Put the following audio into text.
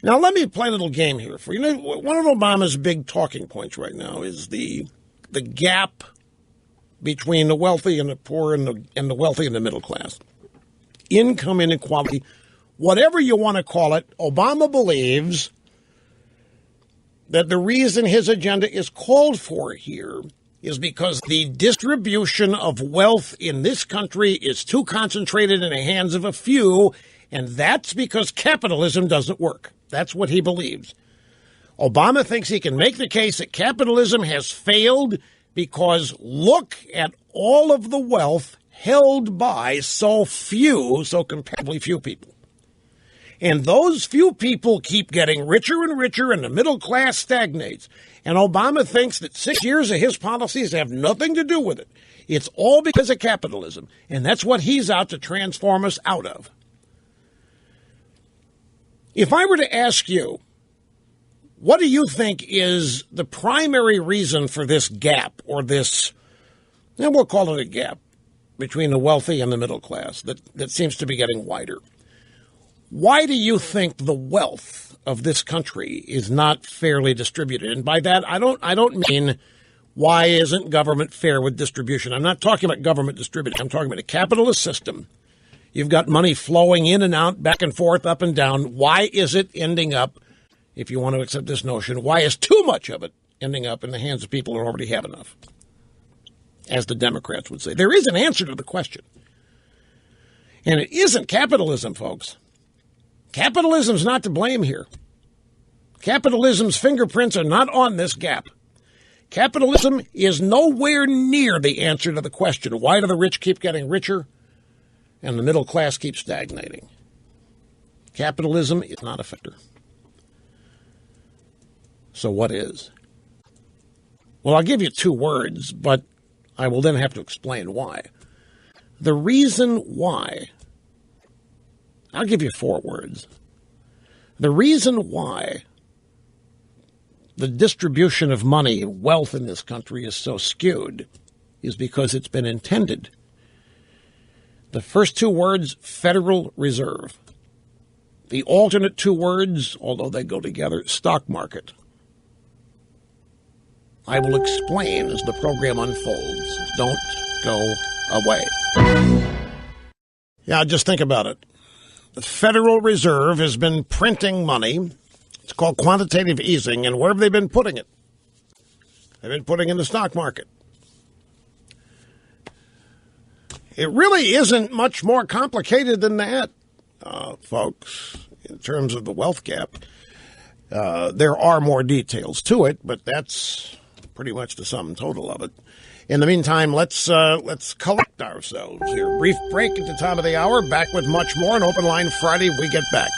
Now, let me play a little game here for you. One of Obama's big talking points right now is the gap between the wealthy and the poor and the wealthy and the middle class. Income inequality, whatever you want to call it, Obama believes that the reason his agenda is called for here is because the distribution of wealth in this country is too concentrated in the hands of a few, and that's because capitalism doesn't work. That's what he believes. Obama thinks he can make the case that capitalism has failed because look at all of the wealth held by so comparatively few people. And those few people keep getting richer and richer, and the middle class stagnates. And Obama thinks that 6 years of his policies have nothing to do with it. It's all because of capitalism, and that's what he's out to transform us out of. If I were to ask you, what do you think is the primary reason for this gap, or this, we'll call it a gap, between the wealthy and the middle class that seems to be getting wider? Why do you think the wealth of this country is not fairly distributed? And by that, I don't mean why isn't government fair with distribution. I'm not talking about government distributing. I'm talking about a capitalist system. You've got money flowing in and out, back and forth, up and down. Why is it ending up, if you want to accept this notion, why is too much of it ending up in the hands of people who already have enough? As the Democrats would say. There is an answer to the question. And it isn't capitalism, folks. Capitalism's not to blame here. Capitalism's fingerprints are not on this gap. Capitalism is nowhere near the answer to the question, why do the rich keep getting richer and the middle class keep stagnating? Capitalism is not a factor. So what is? Well, I'll give you 2 words, but I will then have to explain why. The reason why, I'll give you 4 words. The reason why the distribution of money, wealth in this country is so skewed is because it's been intended. The first 2 words, Federal Reserve. The alternate 2 words, although they go together, stock market. I will explain as the program unfolds. Don't go away. Yeah, just think about it. The Federal Reserve has been printing money. It's called quantitative easing. And where have they been putting it? They've been putting it in the stock market. It really isn't much more complicated than that, folks, in terms of the wealth gap. There are more details to it, but that's pretty much the sum total of it. In the meantime, let's collect ourselves here. Brief break at the top of the hour. Back with much more on Open Line Friday. We get back.